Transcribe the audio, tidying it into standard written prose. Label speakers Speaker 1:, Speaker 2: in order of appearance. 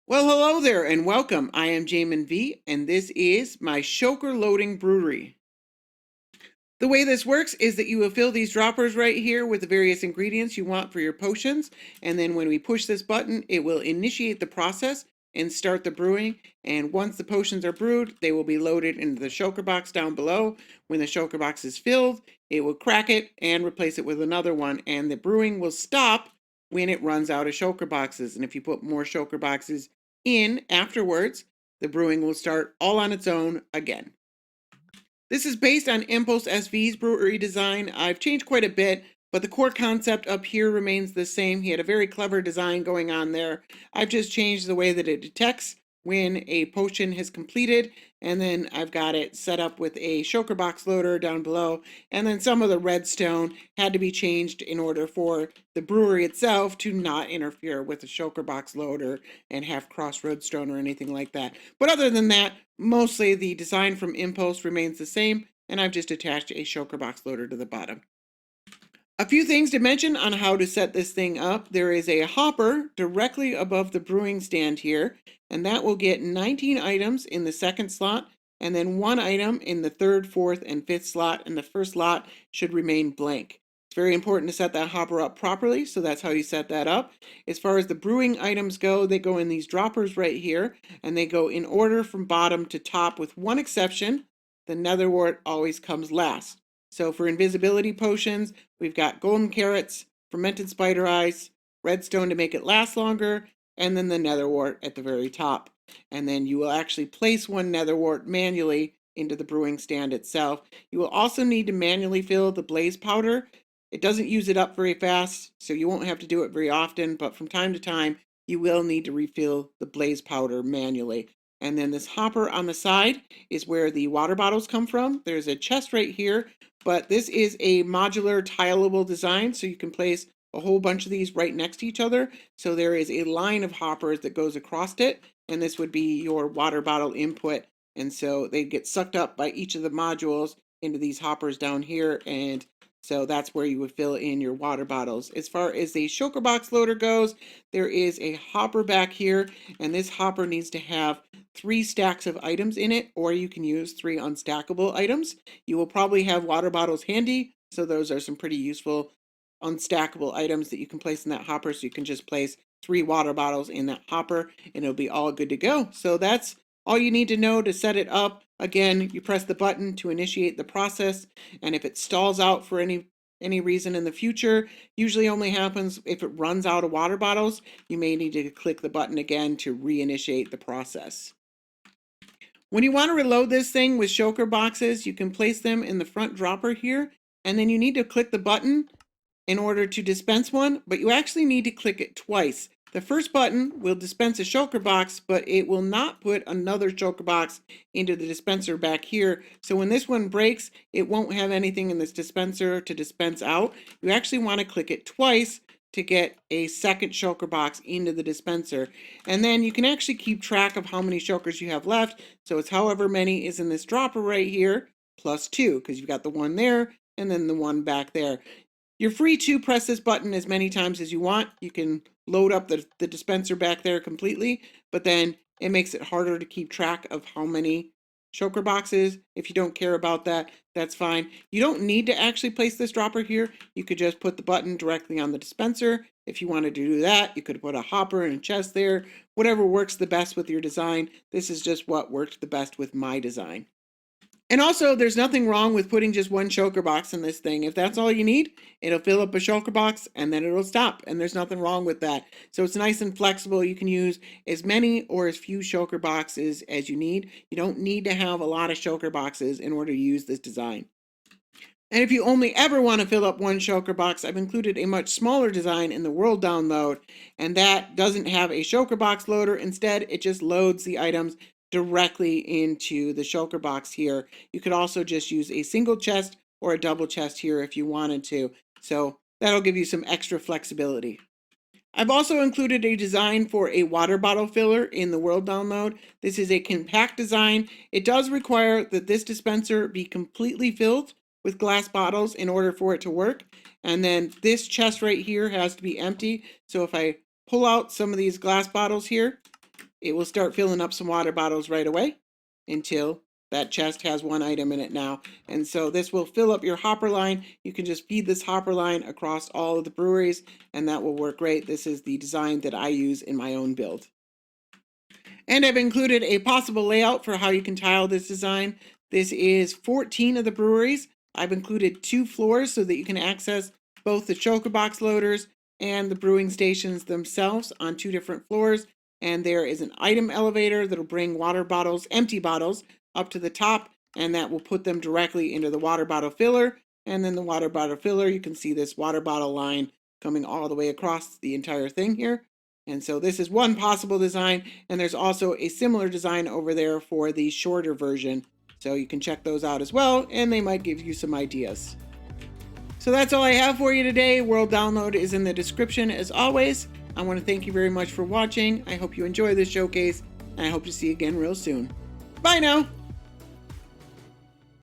Speaker 1: Well, hello there and welcome. I am Jamin V, and this is my Shulker-Loading Brewery. The way this works is that you will fill these droppers right here with the various ingredients you want for your potions, and then when we push this button, it will initiate the process and start the brewing. And once the potions are brewed, they will be loaded into the shulker box down below. When the shulker box is filled, it will crack it and replace it with another one, and the brewing will stop when it runs out of shulker boxes. And if you put more shulker boxes in afterwards, the brewing will start all on its own again. This is based on Impulse SV's brewery design. I've changed quite a bit, but the core concept up here remains the same. He had a very clever design going on there. I've just changed the way that it detects when a potion has completed, and then I've got it set up with a shulker box loader down below, and then some of the redstone had to be changed in order for the brewery itself to not interfere with the shulker box loader and have cross redstone or anything like that. But other than that, mostly the design from Impulse remains the same, and I've just attached a shulker box loader to the bottom. A few things to mention on how to set this thing up. There is a hopper directly above the brewing stand here, and that will get 19 items in the second slot, and then one item in the third, fourth, and fifth slot, and the first slot should remain blank. It's very important to set that hopper up properly, so that's how you set that up. As far as the brewing items go, they go in these droppers right here, and they go in order from bottom to top with one exception. The nether wart always comes last. So for invisibility potions, we've got golden carrots, fermented spider eyes, redstone to make it last longer, and then the nether wart at the very top. And then you will actually place one nether wart manually into the brewing stand itself. You will also need to manually fill the blaze powder. It doesn't use it up very fast, so you won't have to do it very often, but from time to time, you will need to refill the blaze powder manually. And then this hopper on the side is where the water bottles come from. There's a chest right here, but this is a modular tileable design, so you can place a whole bunch of these right next to each other. So there is a line of hoppers that goes across it, and this would be your water bottle input. And so they get sucked up by each of the modules into these hoppers down here, and so that's where you would fill in your water bottles. As far as the shulker box loader goes, there is a hopper back here, and this hopper needs to have 3 stacks of items in it, or you can use 3 unstackable items. You will probably have water bottles handy, so those are some pretty useful unstackable items that you can place in that hopper. So you can just place 3 water bottles in that hopper and it'll be all good to go. So that's all you need to know to set it up. Again, you press the button to initiate the process, and if it stalls out for any reason in the future, usually only happens if it runs out of water bottles. You may need to click the button again to reinitiate the process. When you want to reload this thing with shulker boxes, you can place them in the front dropper here, and then you need to click the button in order to dispense one, but you actually need to click it twice. The first button will dispense a shulker box, but it will not put another shulker box into the dispenser back here. So when this one breaks, it won't have anything in this dispenser to dispense out. You actually want to click it twice to get a second shulker box into the dispenser. And then you can actually keep track of how many shulkers you have left. So it's however many is in this dropper right here, plus 2, because you've got the one there and then the one back there. You're free to press this button as many times as you want. You can load up the dispenser back there completely, but then it makes it harder to keep track of how many shulker boxes. If you don't care about that, that's fine. You don't need to actually place this dropper here. You could just put the button directly on the dispenser. If you wanted to do that, you could put a hopper and a chest there. Whatever works the best with your design. This is just what worked the best with my design. And also, there's nothing wrong with putting just one shulker box in this thing. If that's all you need, it'll fill up a shulker box and then it'll stop. And there's nothing wrong with that. So it's nice and flexible. You can use as many or as few shulker boxes as you need. You don't need to have a lot of shulker boxes in order to use this design. And if you only ever want to fill up one shulker box, I've included a much smaller design in the world download, and that doesn't have a shulker box loader. Instead, it just loads the items directly into the shulker box here. You could also just use a single chest or a double chest here if you wanted to. So that'll give you some extra flexibility. I've also included a design for a water bottle filler in the world download. This is a compact design. It does require that this dispenser be completely filled with glass bottles in order for it to work. And then this chest right here has to be empty. So if I pull out some of these glass bottles here, it will start filling up some water bottles right away until that chest has one item in it now. And so this will fill up your hopper line. You can just feed this hopper line across all of the breweries, and that will work great. This is the design that I use in my own build. And I've included a possible layout for how you can tile this design. This is 14 of the breweries. I've included 2 floors so that you can access both the shulker box loaders and the brewing stations themselves on 2 different floors. And there is an item elevator that'll bring water bottles, empty bottles, up to the top, and that will put them directly into the water bottle filler. And then the water bottle filler, you can see this water bottle line coming all the way across the entire thing here. And so this is one possible design, and there's also a similar design over there for the shorter version. So you can check those out as well, and they might give you some ideas. So that's all I have for you today. World download is in the description as always. I want to thank you very much for watching. I hope you enjoy this showcase, and I hope to see you again real soon. Bye now.